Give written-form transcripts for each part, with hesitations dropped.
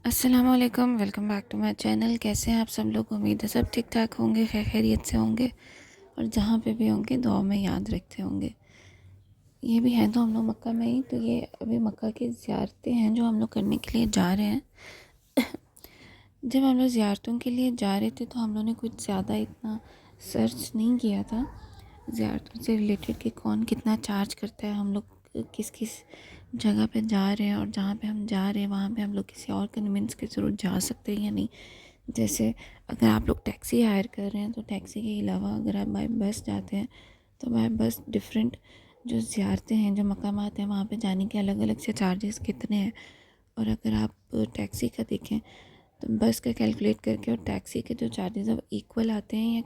अस्सलाम वालेकुम, welcome back to my channel. कैसे हैं आप सब लोग? उम्मीद है सब ठीक ठाक होंगे, खैरियत से होंगे और जहाँ पे भी होंगे दुआ में याद रखते होंगे। ये भी हैं तो हम लोग मक्का में ही, तो ये अभी मक्का की ज़ियारतें हैं जो हम लोग करने के लिए जा रहे हैं। जब हम लोग ज़ियारतों के लिए जा रहे थे तो हम लोग ने कुछ ज़्यादा इतना सर्च नहीं किया था ज़ियारतों से रिलेटेड कि कौन कितना चार्ज करता है, हम लोग किस किस जगह पे जा रहे हैं और जहाँ पे हम जा रहे हैं वहाँ पे हम लोग किसी और कन्वेंस के ज़रूर जा सकते हैं या नहीं। जैसे अगर आप लोग टैक्सी हायर कर रहे हैं तो टैक्सी के अलावा अगर आप बाय बस जाते हैं तो बाय बस डिफरेंट जो ज़ियारतें हैं, जो मकामात हैं, वहाँ पे जाने के अलग अलग से चार्जेस कितने हैं। और अगर आप टैक्सी का देखें तो बस का कैलकुलेट करके और टैक्सी के जो चार्जेस अब इक्वल आते हैं या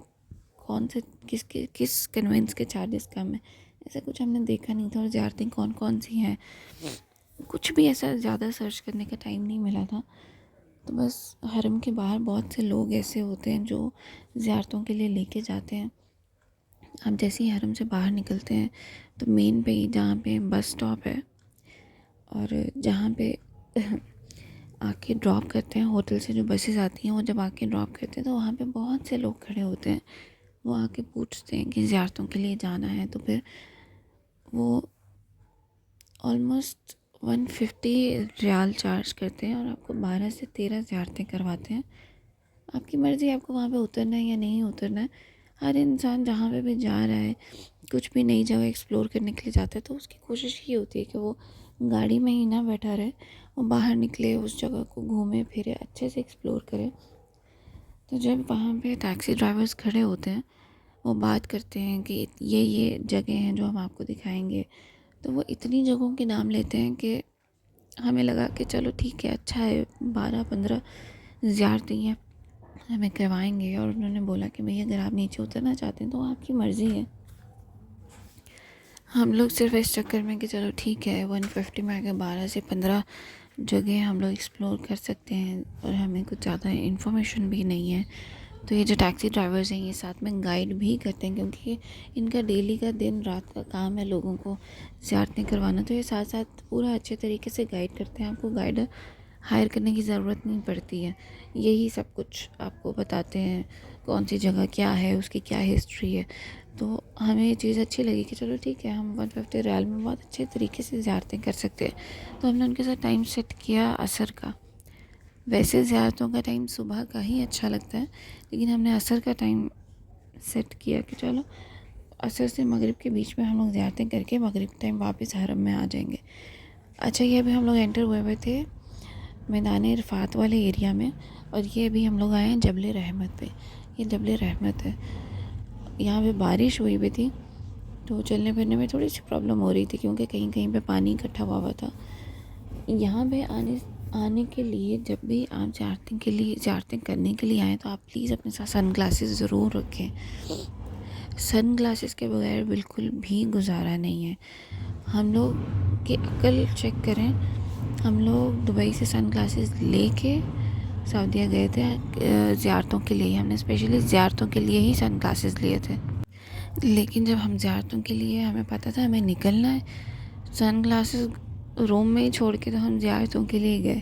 कौन से किस कन्वेंस के चार्जेस कम है, ऐसा कुछ हमने देखा नहीं था। और ज़ियारतें कौन कौन सी हैं कुछ भी ऐसा ज़्यादा सर्च करने का टाइम नहीं मिला था। तो बस हरम के बाहर बहुत से लोग ऐसे होते हैं जो ज़ियारतों के लिए लेके जाते हैं। आप जैसे ही हरम से बाहर निकलते हैं तो मेन पे ही जहाँ पे बस स्टॉप है और जहाँ पे आके ड्रॉप करते हैं, होटल से जो बसेस आती हैं वो जब आके ड्रॉप करते हैं तो वहाँ पे बहुत से लोग खड़े होते हैं। वो आके पूछते हैं कि ज़ियारतों के लिए जाना है, तो फिर वो ऑलमोस्ट 150 रियाल चार्ज करते हैं और आपको 12 से 13 ज़ियारतें करवाते हैं। आपकी मर्ज़ी आपको वहाँ पे उतरना है या नहीं उतरना है। हर इंसान जहाँ पे भी जा रहा है, कुछ भी नई जगह एक्सप्लोर करने के लिए जाता है तो उसकी कोशिश ये होती है कि वो गाड़ी में ही ना बैठा रहे, वो बाहर निकले, उस जगह को घूमे फिरे, अच्छे से एक्सप्लोर करे। तो जब वहाँ पे टैक्सी ड्राइवर्स खड़े होते हैं, वो बात करते हैं कि ये जगह हैं जो हम आपको दिखाएंगे, तो वो इतनी जगहों के नाम लेते हैं कि हमें लगा कि चलो ठीक है, अच्छा है, 12-15 ज़ियारतें हैं हमें करवाएंगे। और उन्होंने बोला कि भैया अगर आप नीचे उतरना चाहते हैं तो आपकी मर्ज़ी है। हम लोग सिर्फ इस चक्कर में कि चलो ठीक है 150 में अगर 12 से 15 जगह हम लोग एक्सप्लोर कर सकते हैं और हमें कुछ ज़्यादा इन्फॉर्मेशन भी नहीं है, तो ये जो टैक्सी ड्राइवर्स हैं ये साथ में गाइड भी करते हैं क्योंकि इनका डेली का दिन रात का काम है लोगों को ज़ियारतें करवाना। तो ये साथ साथ पूरा अच्छे तरीके से गाइड करते हैं, आपको गाइड हायर करने की ज़रूरत नहीं पड़ती है। यही सब कुछ आपको बताते हैं कौन सी जगह क्या है, उसकी क्या हिस्ट्री है। तो हमें ये चीज़ अच्छी लगी कि चलो ठीक है, हम 150 रियाल में बहुत अच्छे तरीके से ज़ियारतें कर सकते हैं। तो हमने उनके साथ टाइम सेट किया असर का। वैसे ज़ियारतों का टाइम सुबह का ही अच्छा लगता है, लेकिन हमने असर का टाइम सेट किया कि चलो असर से मगरिब के बीच में हम लोग ज़ियारतें करके मगरिब टाइम वापस हरम में आ जाएंगे। अच्छा, ये अभी हम लोग एंटर हुए थे मैदान इरफात वाले एरिया में और ये अभी हम लोग आए हैं जबल रहमत पे। ये जबल रहमत है, यहाँ पे बारिश हुई भी थी तो चलने फिरने में थोड़ी सी प्रॉब्लम हो रही थी क्योंकि कहीं कहीं पे पानी इकट्ठा हुआ था। यहाँ पे आने के लिए जब भी आप ज़ियारतें करने के लिए आएँ तो आप प्लीज़ अपने साथ सन ग्लासेस ज़रूर रखें। सन ग्लासेस के बगैर बिल्कुल भी गुजारा नहीं है। हम लोग की अक्ल चेक करें, हम लोग दुबई से सन ग्लासेस लेके सऊदीया गए थे ज़ियारतों के लिए। हमने स्पेशली ज़ियारतों के लिए ही सन ग्लासेस लिए थे, लेकिन जब हम ज़ियारतों के लिए हमें पता था हमें निकलना है, सन ग्लासेस रूम में ही छोड़ के तो हम ज़ियारतों के लिए गए।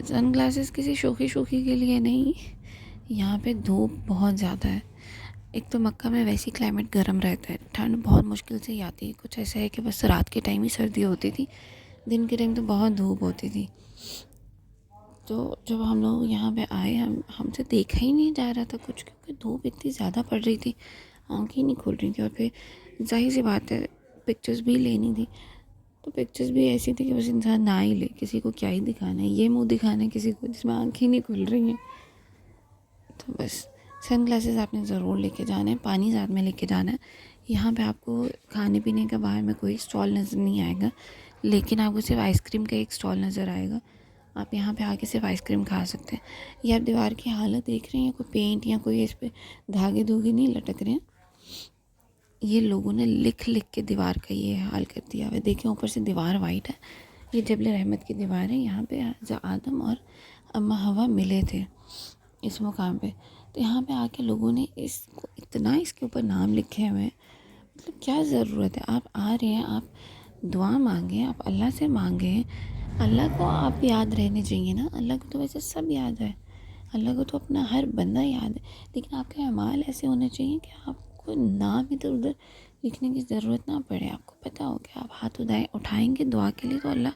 सन ग्लासेस किसी शोखी के लिए नहीं। यहाँ पे धूप बहुत ज़्यादा है। एक तो मक्का में वैसे ही क्लाइमेट गर्म रहता है, ठंड बहुत मुश्किल से ही आती है। कुछ ऐसा है कि बस रात के टाइम ही सर्दी होती थी, दिन के टाइम तो बहुत धूप होती थी। तो जब हम लोग यहाँ पे आए, हमसे देखा ही नहीं जा रहा था कुछ क्योंकि धूप इतनी ज़्यादा पड़ रही थी, आँखें ही नहीं खुल रही थी। और फिर जाहिर सी बात है पिक्चर्स भी लेनी थी, तो पिक्चर्स भी ऐसी थी कि बस इंसान ना ही ले, किसी को क्या ही दिखाना है, ये मुंह दिखाना है किसी को जिसमें आँखें ही नहीं खुल रही हैं। तो बस सन ग्लासेस आपने ज़रूर लेके जाना है, पानी साथ में लेके जाना है। यहाँ पे आपको खाने पीने का बाहर में कोई स्टॉल नज़र नहीं आएगा, लेकिन आपको सिर्फ आइसक्रीम का एक स्टॉल नज़र आएगा। आप यहाँ पे आके सिर्फ आइसक्रीम खा सकते हैं। ये आप दीवार की हालत देख रहे हैं, कोई पेंट या कोई इस पर धागे धोगे नहीं लटक रहे हैं, ये लोगों ने लिख लिख के दीवार का ये हाल कर दिया हुआ है। देखिए ऊपर से दीवार वाइट है, ये जबल रहमत की दीवार है। यहाँ पे आदम और अम्मा हवा मिले थे इस मुकाम पे। तो यहाँ पे आके लोगों ने इसको इतना इसके ऊपर नाम लिखे हुए हैं, मतलब क्या ज़रूरत है। आप आ रहे हैं, आप दुआ मांगें, आप अल्लाह से मांगें, अल्लाह को आप याद रहने चाहिए ना, अल्लाह को तो वैसे सब याद है, अल्लाह को तो अपना हर बंदा याद है, लेकिन आपके अमाल ऐसे होने चाहिए कि आपको नाम इधर उधर लिखने की ज़रूरत ना पड़े। आपको पता हो कि आप हाथ उठाएंगे दुआ के लिए तो अल्लाह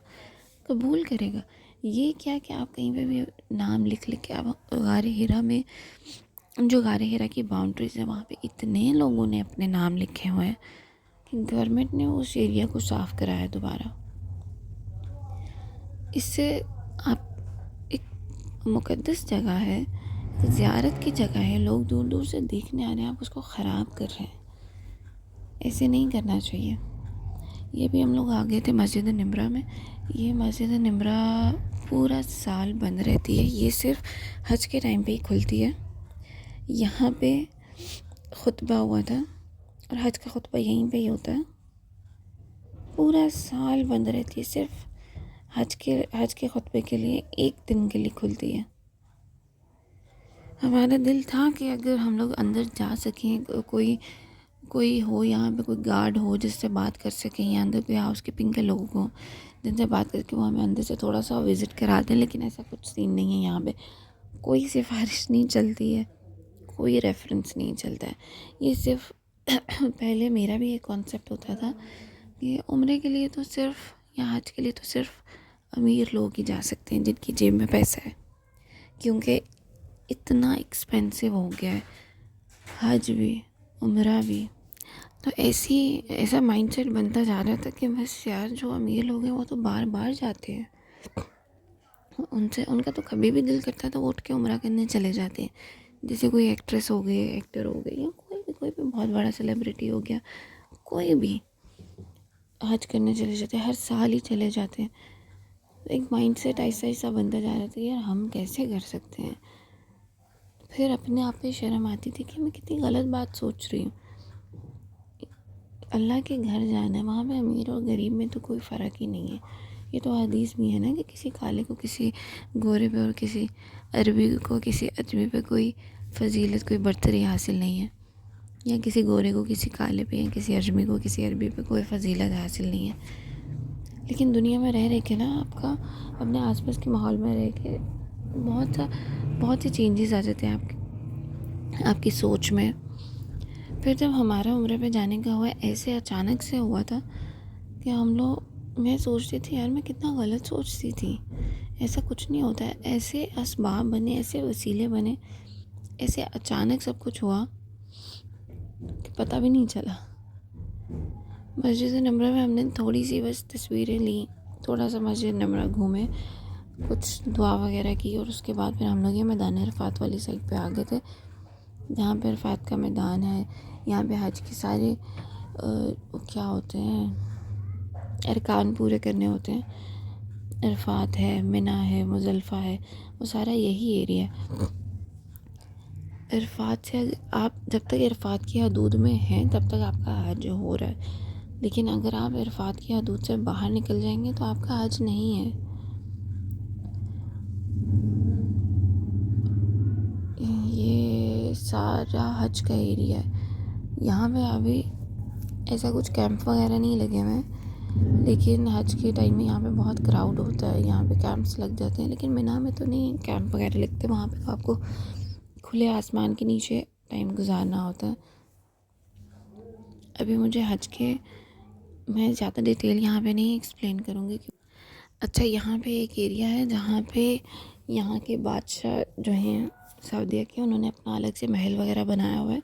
कबूल करेगा। ये क्या कि आप कहीं पे भी नाम लिख लिख के आप गारे हिरा में, जो गारे हिरा की बाउंड्रीज है वहाँ पे इतने लोगों ने अपने नाम लिखे हुए हैं कि गवर्नमेंट ने उस एरिया को साफ़ कराया दोबारा। इससे आप, एक मुक़द्दस जगह है, एक ज़ियारत की जगह है, लोग दूर दूर से देखने आ रहे हैं, आप उसको ख़राब कर रहे हैं। ऐसे नहीं करना चाहिए। ये भी हम लोग आ गए थे मस्जिद निम्रा में। ये मस्जिद निम्रा पूरा साल बंद रहती है, ये सिर्फ हज के टाइम पे ही खुलती है। यहाँ पे खुतबा हुआ था और हज का खुतबा यहीं पे ही होता है। पूरा साल बंद रहती है, सिर्फ हज के खुतबे के लिए एक दिन के लिए खुलती है। हमारा दिल था कि अगर हम लोग अंदर जा सकें, कोई कोई हो यहाँ पे, कोई गार्ड हो जिससे बात कर सकें, या अंदर कोई हाउस कीपिंग के लोग हों जिनसे बात करके वो हमें अंदर से थोड़ा सा विज़िट करा दें, लेकिन ऐसा कुछ सीन नहीं है। यहाँ पे कोई सिफारिश नहीं चलती है, कोई रेफरेंस नहीं चलता है। ये सिर्फ पहले मेरा भी एक कॉन्सेप्ट होता था कि उम्रे के लिए तो सिर्फ, या हज के लिए तो सिर्फ अमीर लोग ही जा सकते हैं जिनकी जेब में पैसा है, क्योंकि इतना एक्सपेंसिव हो गया है हज भी उम्रा भी। तो ऐसा माइंडसेट बनता जा रहा था कि बस यार जो अमीर लोग हैं वो तो बार बार जाते हैं, उनसे उनका तो कभी भी दिल करता था वो उठ के उम्रा करने चले जाते हैं। जैसे कोई एक्ट्रेस हो गई, एक्टर हो गई, या कोई भी बहुत बड़ा सेलिब्रिटी हो गया, कोई भी हज करने चले जाते हैं, हर साल ही चले जाते हैं। तो एक माइंडसेट ऐसा ऐसा बनता जा रहा था यार हम कैसे कर सकते हैं। फिर अपने आप पे शर्म आती थी कि मैं कितनी गलत बात सोच रही हूँ। अल्लाह के घर जाना है, वहाँ पे अमीर और गरीब में तो कोई फ़र्क ही नहीं है। ये तो हदीस भी है ना कि किसी काले को किसी गोरे पे और किसी अरबी को किसी अजमी पे कोई फजीलत, कोई बर्तरी हासिल नहीं है, या किसी गोरे को किसी काले पे या किसी अजमी को किसी अरबी पे कोई फजीलत हासिल नहीं है। लेकिन दुनिया में रह के ना आपका अपने आसपास के माहौल में रह के बहुत से चेंजेस आ जाते हैं आपकी सोच में। फिर जब हमारा उम्र पे जाने का हुआ, ऐसे अचानक से हुआ था कि मैं सोचती थी यार मैं कितना गलत सोचती थी। ऐसा कुछ नहीं होता है, ऐसे असबाब बने, ऐसे वसीले बने, ऐसे अचानक सब कुछ हुआ कि पता भी नहीं चला। मस्जिद नमरा में हमने थोड़ी सी बस तस्वीरें ली, थोड़ा सा मस्जिद नमरा घूमे, कुछ दुआ वगैरह की, और उसके बाद फिर हम लोग ये मैदान अरफात वाली साइड पे आ गए थे, जहाँ पे अरफात का मैदान है। यहाँ पे हज के सारे क्या होते हैं, अरकान पूरे करने होते हैं। अरफात है, मिना है, मुज़ल्फ़ा है, वो सारा यही एरिया है। अरफात से आप जब तक अरफात की हदूद में हैं तब तक आपका हज हो रहा है, लेकिन अगर आप अरफात की हदूद से बाहर निकल जाएंगे तो आपका हज नहीं है। ये सारा हज का एरिया है। यहाँ पे अभी ऐसा कुछ कैंप वगैरह नहीं लगे हुए हैं, लेकिन हज के टाइम में यहाँ पे बहुत क्राउड होता है, यहाँ पे कैंप्स लग जाते हैं। लेकिन मिना में तो नहीं कैंप वगैरह लगते, वहाँ पे तो आपको खुले आसमान के नीचे टाइम गुजारना होता है। अभी मुझे हज के, मैं ज़्यादा डिटेल यहाँ पे नहीं एक्सप्लेन करूँगी कि अच्छा, यहाँ पे एक एरिया है जहाँ पे यहाँ के बादशाह जो हैं सऊदीया के, उन्होंने अपना अलग से महल वगैरह बनाया हुआ है,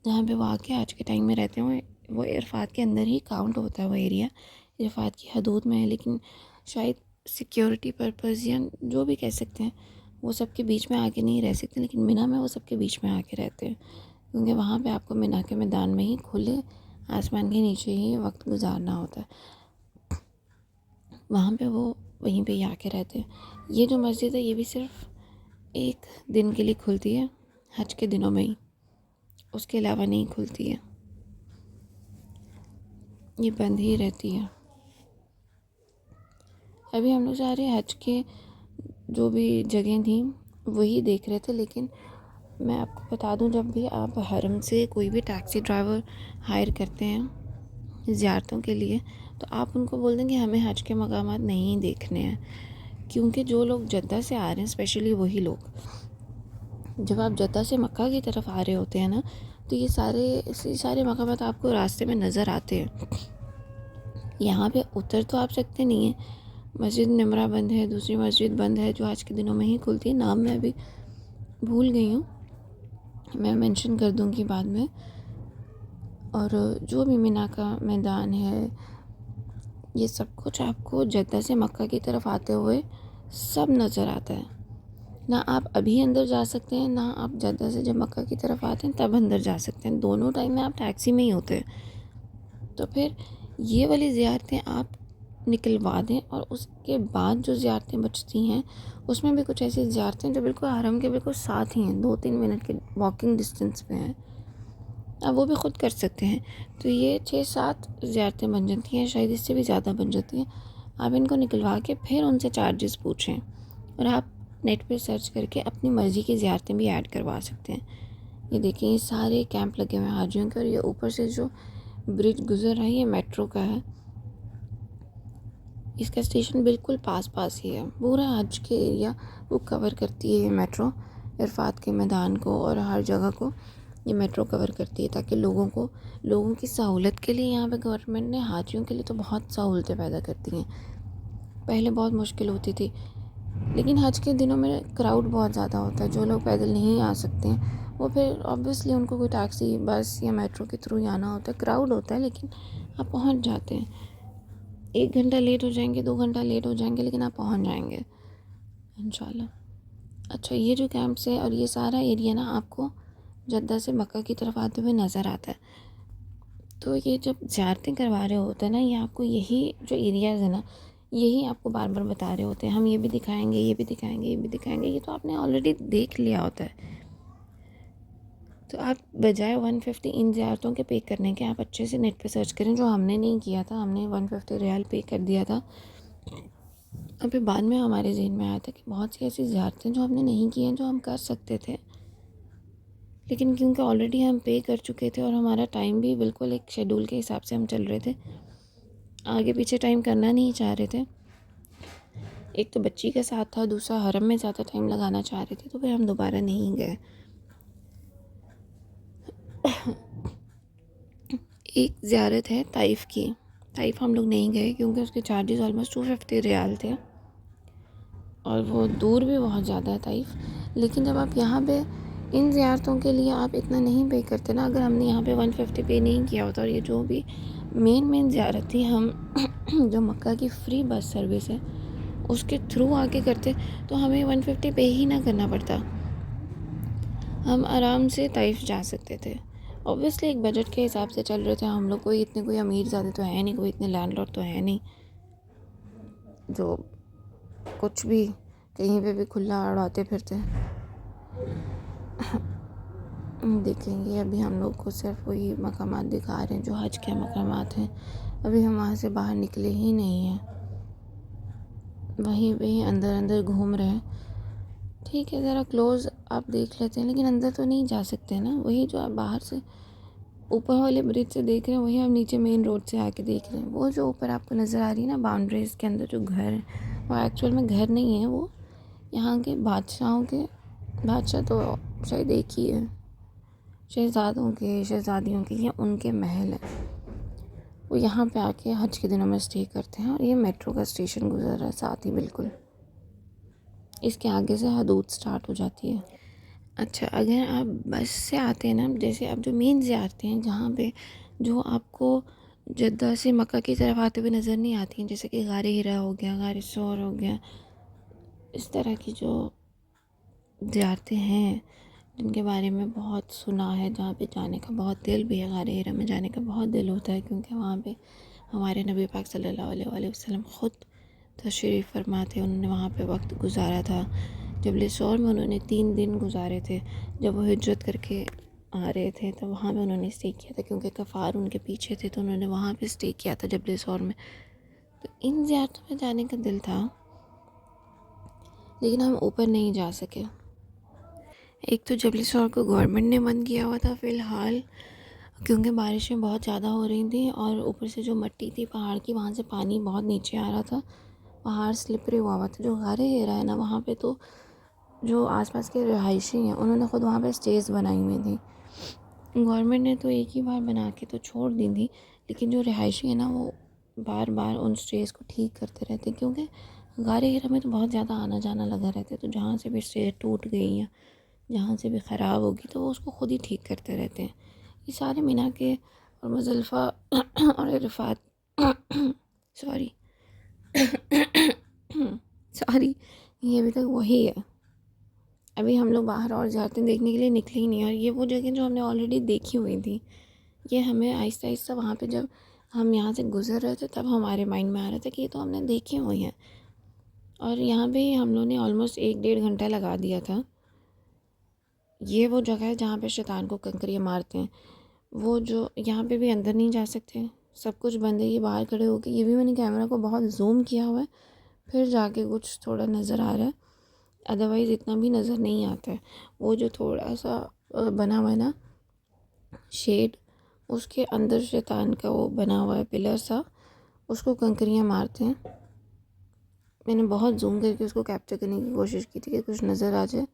जहाँ पे वो आके आज के टाइम में रहते हुए, वो इरफात के अंदर ही काउंट होता है वो एरिया, इरफात की हदूद में है। लेकिन शायद सिक्योरिटी पर्पज़ या जो भी कह सकते हैं, वो सबके बीच में आके नहीं रह सकते, लेकिन मिना में वो सबके बीच में आके रहते हैं, क्योंकि वहाँ पे आपको मिना के मैदान में ही खुले आसमान के नीचे ही वक्त गुजारना होता है। वहाँ पे वो वहीं पे ही आके रहते हैं। ये जो मस्जिद है ये भी सिर्फ एक दिन के लिए खुलती है, हज के दिनों में ही, उसके अलावा नहीं खुलती है, ये बंद ही रहती है। अभी हम लोग सारे हज के जो भी जगह थी वही देख रहे थे, लेकिन मैं आपको बता दूं, जब भी आप हरम से कोई भी टैक्सी ड्राइवर हायर करते हैं ज़ियारतों के लिए, तो आप उनको बोल दें कि हमें हज के मकामात नहीं देखने हैं, क्योंकि जो लोग जद्दा से आ रहे हैं, स्पेशली वही लोग, जब आप जद्दा से मक्का की तरफ आ रहे होते हैं ना, तो ये सारे मकामात आपको रास्ते में नज़र आते हैं। यहाँ पे उतर तो आप सकते नहीं हैं, मस्जिद निमरा बंद है, दूसरी मस्जिद बंद है जो आज के दिनों में ही खुलती है, नाम मैं अभी भूल गई हूँ, मैं मेंशन कर दूँगी बाद में। और जो भी मीना का मैदान है, ये सब कुछ आपको जद्दा से मक्का की तरफ आते हुए सब नज़र आता है। ना आप अभी अंदर जा सकते हैं, ना आप जद्दा से जब मक्का की तरफ आते हैं तब अंदर जा सकते हैं, दोनों टाइम में आप टैक्सी में ही होते हैं। तो फिर ये वाली ज़ियारतें आप निकलवा दें, और उसके बाद जो ज़ियारतें बचती हैं उसमें भी कुछ ऐसी ज़ियारतें जो बिल्कुल हरम के बिल्कुल साथ ही हैं, 2-3 मिनट के वॉकिंग डिस्टेंस पे हैं, आप वो भी ख़ुद कर सकते हैं। तो ये 6-7 ज़ियारतें बन जाती हैं, शायद इससे भी ज़्यादा बन जाती हैं। आप इनको निकलवा के फिर उनसे चार्जेस पूछें, और आप नेट पे सर्च करके अपनी मर्ज़ी की ज़ियारतें भी ऐड करवा सकते हैं। ये देखिए, ये सारे कैंप लगे हुए हैं हाजियों के, और ये ऊपर से जो ब्रिज गुज़र रहा है ये मेट्रो का है। इसका स्टेशन बिल्कुल पास ही है, पूरा हज के एरिया वो कवर करती है ये मेट्रो। अरफात के मैदान को और हर जगह को ये मेट्रो कवर करती है, ताकि लोगों की सहूलत के लिए यहाँ पे गवर्नमेंट ने हाजियों के लिए तो बहुत सहूलतें पैदा करती हैं। पहले बहुत मुश्किल होती थी, लेकिन हज के दिनों में क्राउड बहुत ज़्यादा होता है, जो लोग पैदल नहीं आ सकते हैं वो फिर ऑब्वियसली उनको कोई टैक्सी, बस या मेट्रो के थ्रू ही आना होता है। क्राउड होता है लेकिन आप पहुँच जाते हैं। 1 घंटा लेट हो जाएंगे, 2 घंटा लेट हो जाएंगे, लेकिन आप पहुँच जाएंगे इंशाल्लाह। अच्छा, ये जो कैंप्स है और ये सारा एरिया ना आपको जद्दा से मक्का की तरफ आते हुए नज़र आता है। तो ये जब ज़ियारतें करवा रहे होते हैं ना, ये आपको यही जो एरियाज़ है ना, यही आपको बार बार बता रहे होते हैं, हम ये भी दिखाएंगे, ये भी दिखाएंगे, ये भी दिखाएंगे। ये तो आपने ऑलरेडी देख लिया होता है। तो आप बजाय 150 इन ज़ियारतों के पे करने के, आप अच्छे से नेट पे सर्च करें, जो हमने नहीं किया था। हमने 150 रियाल पे कर दिया था। अभी बाद में हमारे ज़हन में आया था कि बहुत सी ऐसी ज़ियारतें जो हमने नहीं की हैं, जो हम कर सकते थे, लेकिन क्योंकि ऑलरेडी हम पे कर चुके थे और हमारा टाइम भी बिल्कुल एक शेड्यूल के हिसाब से हम चल रहे थे, आगे पीछे टाइम करना नहीं चाह रहे थे। एक तो बच्ची के साथ था, दूसरा हरम में ज़्यादा टाइम लगाना चाह रहे थे, तो फिर हम दोबारा नहीं गए। एक ज़ियारत है ताइफ़ की, ताइफ़ हम लोग नहीं गए क्योंकि उसके चार्जेस ऑलमोस्ट 250 रियाल थे, और वो दूर भी बहुत ज़्यादा है ताइफ़। लेकिन जब आप यहाँ पे इन ज़ियारतों के लिए आप इतना नहीं पे करते ना, अगर हमने यहाँ पे 150 पे नहीं किया होता, और ये जो भी मेन ज़ियारत थी, हम जो मक्का की फ्री बस सर्विस है उसके थ्रू आके करते, तो हमें 150 पे ही ना करना पड़ता, हम आराम से ताइफ़ जा सकते थे। ऑब्वियसली एक बजट के हिसाब से चल रहे थे हम लोग, कोई अमीर ज़्यादा तो है नहीं, कोई इतने लैंडलॉर्ड तो है नहीं जो कुछ भी कहीं पे भी खुला उड़ाते फिरते। देखेंगे, अभी हम लोग को सिर्फ वही मकामात दिखा रहे हैं जो हज के मकामात हैं। अभी हम वहाँ से बाहर निकले ही नहीं हैं, वहीं पे अंदर घूम रहे हैं। ठीक है, ज़रा क्लोज़ आप देख लेते हैं, लेकिन अंदर तो नहीं जा सकते ना। वही जो आप बाहर से ऊपर वाले ब्रिज से देख रहे हैं, वही आप नीचे मेन रोड से आके देख रहे हैं। वो जो ऊपर आपको नज़र आ रही है ना बाउंड्रीज़ के अंदर जो घर है, वो एक्चुअल में घर नहीं है, वो यहाँ के बादशाह तो शायद एक ही है, शहज़ादियों के या उनके महल हैं। वो यहाँ पे आके हज के दिनों में स्टे करते हैं, और ये मेट्रो का स्टेशन गुजर रहा है साथ ही बिल्कुल। इसके आगे से हदूद स्टार्ट हो जाती है। अच्छा, अगर आप बस से आते हैं ना, जैसे आप जो मेन ज़ियारतें हैं जहाँ पे जो आपको जद्दा से मक्का की तरफ आते हुए नज़र नहीं आती हैं, जैसे कि गारे हिरा हो गया, गारे सौर हो गया, इस तरह की जो ज़ियारतें हैं जिनके बारे में बहुत सुना है, जहाँ पे जाने का बहुत दिल भी है, गारे हिरा में जाने का बहुत दिल होता है, क्योंकि वहाँ पे हमारे नबी पाक सल्लल्लाहु अलैहि वसल्लम ख़ुद तशरीफ़ फरमा थे। उन्होंने वहाँ पे वक्त गुजारा था। जबल सौर में उन्होंने 3 दिन गुजारे थे। जब वो हिजरत करके आ रहे थे तो वहाँ पे उन्होंने स्टे किया था, क्योंकि कफ़ार उनके पीछे थे, तो उन्होंने वहाँ पे स्टे किया था जबल सौर में। तो इन ज़ियारतों में जाने का दिल था, लेकिन हम ऊपर नहीं जा सके। एक तो जबल सौर को गवर्नमेंट ने बंद किया हुआ था फ़िलहाल, क्योंकि बारिशें बहुत ज़्यादा हो रही थी और ऊपर से जो मिट्टी थी पहाड़ की, वहाँ से पानी बहुत नीचे आ रहा था। पहाड़ स्लिपरी हुआ था। जो गारे हिरा है ना, वहाँ पे तो जो आसपास के रहायशी हैं उन्होंने ख़ुद वहाँ पे स्टेज बनाई हुई थी। गवर्नमेंट ने तो एक ही बार बना के तो छोड़ दी थी, लेकिन जो रहायशी है ना वो बार बार उन स्टेज को ठीक करते रहते हैं, क्योंकि गारे हिरा में तो बहुत ज़्यादा आना जाना लगा रहता है। तो जहाँ से भी स्टेज टूट गई या जहाँ से भी ख़राब होगी तो वो उसको ख़ुद ही ठीक करते रहते हैं। ये सारे मीना के और मुज़ल्फ़ा और अरफ़ात सॉरी सॉरी ये अभी तक वही है। अभी हम लोग बाहर और ज़्यारतें देखने के लिए निकले ही नहीं, और ये वो जगह जो हमने ऑलरेडी देखी हुई थी, ये हमें आहिस्ता आहिस्ता वहाँ पे जब हम यहाँ से गुज़र रहे थे तब हमारे माइंड में आ रहा था कि ये तो हमने देखी हुई है। और यहाँ पे हम लोगों ने ऑलमोस्ट 1-1.5 घंटा लगा दिया था। ये वो जगह है जहाँ पे शैतान को कंकरियाँ मारते हैं। वो जो यहाँ पे भी अंदर नहीं जा सकते, सब कुछ बंद है। ये बाहर खड़े होके, ये भी मैंने कैमरा को बहुत जूम किया हुआ है, फिर जाके कुछ थोड़ा नज़र आ रहा है, अदरवाइज़ इतना भी नज़र नहीं आता है। वो जो थोड़ा सा बना हुआ है ना शेड, उसके अंदर शैतान का वो बना हुआ है पिलर सा, उसको कंकरियाँ मारते हैं। मैंने बहुत जूम करके उसको कैप्चर करने की कोशिश की थी कि कुछ नज़र आ जाए,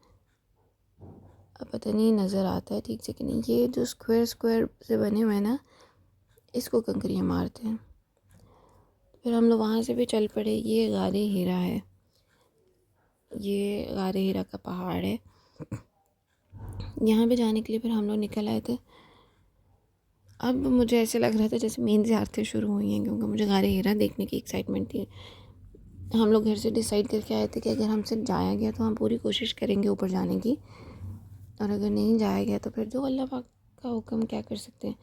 अब पता नहीं नज़र आता है ठीक से कि नहीं। ये जो स्क्वायर स्क्वायर से बने हुए हैं ना, इसको कंकरियाँ मारते हैं। फिर हम लोग वहाँ से भी चल पड़े। ये गारे हीरा है, ये गारे हीरा का पहाड़ है। यहाँ पे जाने के लिए फिर हम लोग निकल आए थे। अब मुझे ऐसे लग रहा था जैसे मेन ज़ियारतें शुरू हुई हैं, क्योंकि मुझे गारे हीरा देखने की एक्साइटमेंट थी। हम लोग घर से डिसाइड करके आए थे कि अगर हमसे जाया गया तो हम पूरी कोशिश करेंगे ऊपर जाने की, और अगर नहीं जाया गया तो फिर जो अल्लाह पाक का हुक्म, क्या कर सकते हैं।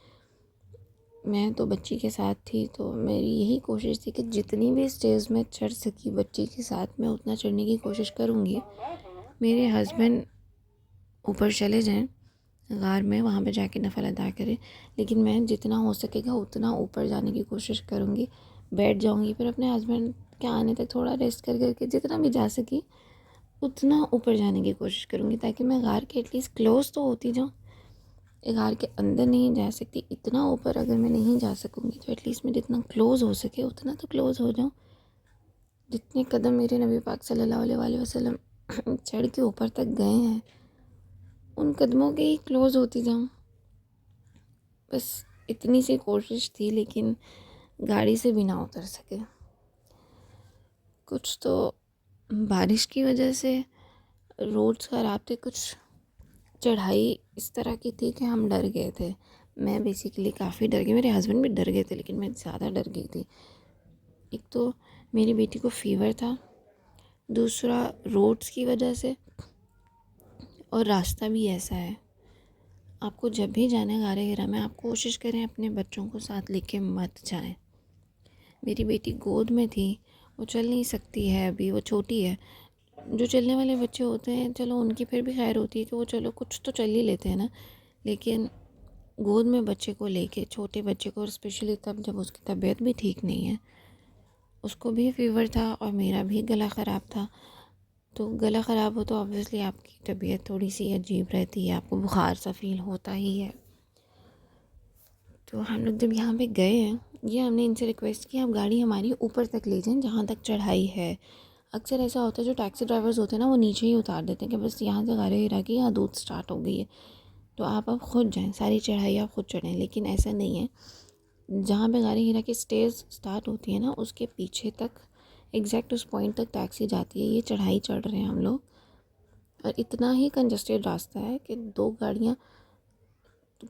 मैं तो बच्ची के साथ थी, तो मेरी यही कोशिश थी कि जितनी भी स्टेज में चढ़ सकी बच्ची के साथ मैं उतना चढ़ने की कोशिश करूँगी। मेरे हस्बैंड ऊपर चले जाएं गार में, वहाँ पे जाके नफल अदा करें, लेकिन मैं जितना हो सकेगा उतना ऊपर जाने की कोशिश करूँगी। बैठ जाऊँगी, फिर अपने हस्बैंड के आने तक थोड़ा रेस्ट कर करके जितना भी जा सकी उतना ऊपर जाने की कोशिश करूँगी, ताकि मैं गार के एटलीस्ट क्लोज तो होती जाऊँ। गार के अंदर नहीं जा सकती, इतना ऊपर अगर मैं नहीं जा सकूँगी तो एटलीस्ट मैं जितना क्लोज़ हो सके उतना तो क्लोज़ हो जाऊँ। जितने कदम मेरे नबी पाक सल्लल्लाहु अलैहि वसल्लम चढ़ के ऊपर तक गए हैं, उन कदमों के ही क्लोज़ होती जाऊँ। बस इतनी सी कोशिश थी, लेकिन गाड़ी से भी ना उतर सके। कुछ तो बारिश की वजह से रोड्स ख़राब थे, कुछ चढ़ाई इस तरह की थी कि हम डर गए थे। मैं बेसिकली काफ़ी डर गई, मेरे हस्बैंड भी डर गए थे, लेकिन मैं ज़्यादा डर गई थी। एक तो मेरी बेटी को फ़ीवर था, दूसरा रोड्स की वजह से, और रास्ता भी ऐसा है। आपको जब भी जाना है गारे हिरा में, आप कोशिश करें अपने बच्चों को साथ लेके मत जाएं। मेरी बेटी गोद में थी, वो चल नहीं सकती है अभी, वो छोटी है। जो चलने वाले बच्चे होते हैं चलो उनकी फिर भी खैर होती है कि वो चलो कुछ तो चल ही लेते हैं ना, लेकिन गोद में बच्चे को लेके, छोटे बच्चे को, और स्पेशली तब जब उसकी तबीयत भी ठीक नहीं है, उसको भी फ़ीवर था और मेरा भी गला ख़राब था। तो गला ख़राब हो तो ऑब्वियसली आपकी तबीयत थोड़ी सी अजीब रहती है, आपको बुखार सा फील होता ही है। तो हम लोग जब यहाँ पे गए हैं, ये हमने इनसे रिक्वेस्ट की आप गाड़ी हमारी ऊपर तक ले जाएं जहाँ तक चढ़ाई है। अक्सर ऐसा होता है जो टैक्सी ड्राइवर्स होते हैं ना, वो नीचे ही उतार देते हैं कि बस यहाँ से गारे हिरा की यहाँ दूध स्टार्ट हो गई है, तो आप अब खुद जाएं, सारी चढ़ाई आप खुद चढ़ें। लेकिन ऐसा नहीं है, जहाँ पे गारे हिरा की स्टेज स्टार्ट होती है ना, उसके पीछे तक एग्जैक्ट उस पॉइंट तक टैक्सी जाती है। ये चढ़ाई चढ़ रहे हैं हम लोग, और इतना ही कंजस्टेड रास्ता है कि 2 गाड़ियाँ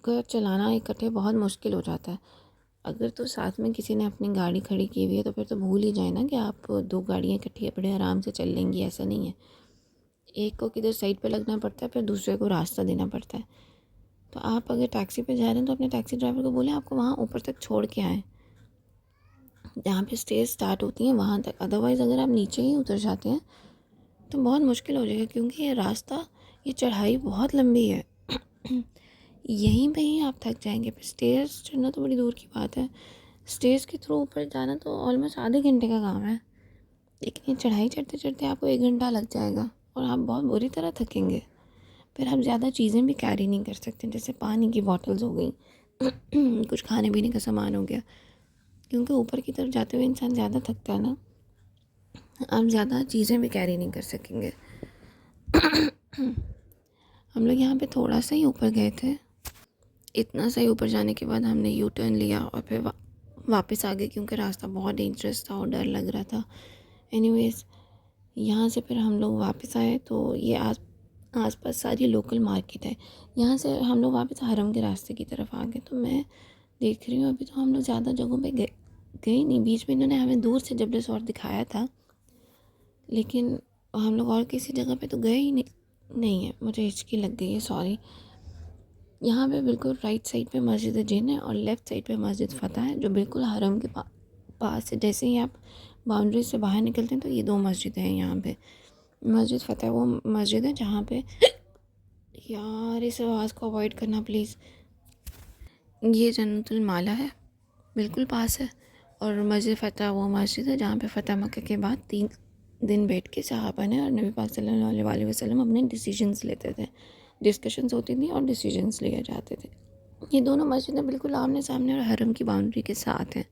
का चलाना इकट्ठे बहुत मुश्किल हो जाता है। अगर तो साथ में किसी ने अपनी गाड़ी खड़ी की हुई है तो फिर तो भूल ही जाए ना कि आप 2 गाड़ियाँ इकट्ठी बड़े आराम से चल लेंगी, ऐसा नहीं है। एक को किधर साइड पे लगना पड़ता है, फिर दूसरे को रास्ता देना पड़ता है। तो आप अगर टैक्सी पे जा रहे हैं तो अपने टैक्सी ड्राइवर को बोलें आपको वहाँ ऊपर तक छोड़ के आएँ, जहाँ पे स्टेज स्टार्ट होती हैं वहाँ तक। अदरवाइज़ अगर आप नीचे ही उतर जाते हैं तो बहुत मुश्किल हो जाएगा, क्योंकि ये रास्ता, ये चढ़ाई बहुत लंबी है। यहीं पे ही आप थक जाएंगे। फिर स्टेज चढ़ना तो बड़ी दूर की बात है, स्टेज के थ्रू ऊपर जाना तो ऑलमोस्ट आधे घंटे का काम है, लेकिन ये चढ़ाई चढ़ते चढ़ते आपको 1 घंटा लग जाएगा और आप बहुत बुरी तरह थकेंगे। फिर आप ज़्यादा चीज़ें भी कैरी नहीं कर सकते, जैसे पानी की बॉटल्स हो गई कुछ खाने पीने का सामान हो गया, क्योंकि ऊपर की तरफ जाते हुए इंसान ज़्यादा थकता है ना, आप ज़्यादा चीज़ें भी कैरी नहीं कर सकेंगे। हम लोग यहाँ पे थोड़ा सा ही ऊपर गए थे, इतना सही ऊपर जाने के बाद हमने यू टर्न लिया और फिर वापस आ गए, क्योंकि रास्ता बहुत डेंजरस था और डर लग रहा था। एनीवेज़, यहाँ से फिर हम लोग वापस आए तो ये आस पास सारी लोकल मार्केट है। यहाँ से हम लोग वापस हरम के रास्ते की तरफ आ गए। तो मैं देख रही हूँ अभी तो हम लोग ज़्यादा जगहों पे गए नहीं। बीच में इन्होंने हमें दूर से जबल सौर दिखाया था, लेकिन हम लोग और किसी जगह पे तो गए ही नहीं है। मुझे हिचकी लग गई है, सॉरी। यहाँ पे बिल्कुल राइट साइड पे मस्जिद जिन है और लेफ़्ट साइड पे मस्जिद फ़तह है, जो बिल्कुल हरम के पास है। जैसे ही आप बाउंड्री से बाहर निकलते हैं तो ये 2 मस्जिदें हैं यहाँ पे। मस्जिद फ़तह वो मस्जिद है जहाँ पे यार इस आवाज़ को अवॉइड करना प्लीज़। ये जन्नतुल माला है, बिल्कुल पास है। और मस्जिद फ़तह वो मस्जिद है जहाँ पे फ़तह मक्का के बाद 3 दिन बैठ के सहाबा ने और नबी पाक सल्लल्लाहु अलैहि वसल्लम अपने डिसीजंस लेते थे, डिस्कशंस होती थी और डिसीजंस लिए जाते थे। ये दोनों मस्जिदें बिल्कुल आमने सामने और हरम की बाउंड्री के साथ हैं।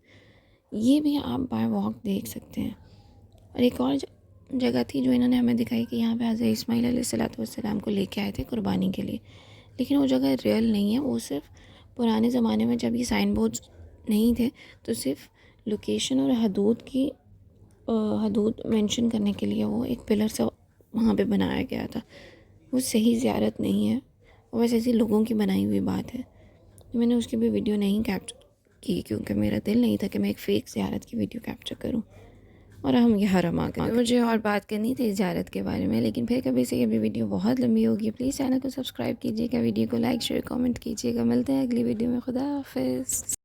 ये भी आप बाय वॉक देख सकते हैं। और एक और जगह थी जो इन्होंने हमें दिखाई कि यहाँ पे हज़रत इस्माईल अलैहिस्सलातु वस्सलाम को लेके आए थे कुर्बानी के लिए, लेकिन वो जगह रियल नहीं है। वो सिर्फ पुराने ज़माने में जब ये साइन बोर्ड्स नहीं थे तो सिर्फ लोकेशन और हदूद मेंशन करने के लिए वो एक पिलर सा वहाँ पे बनाया गया था। वो सही ज़ियारत नहीं है, वो बस ऐसी लोगों की बनाई हुई बात है। तो मैंने उसकी भी वीडियो नहीं कैप्चर की, क्योंकि मेरा दिल नहीं था कि मैं एक फ़ेक ज़ियारत की वीडियो कैप्चर करूँ। और हम ये हरम आ गए। मुझे और बात करनी थी ज़ियारत के बारे में, लेकिन फिर कभी से कभी वीडियो बहुत लंबी होगी। प्लीज़ चैनल को सब्सक्राइब कीजिएगा, वीडियो को लाइक शेयर कमेंट कीजिएगा। मिलते हैं अगली वीडियो में। खुदा हाफ़िज़।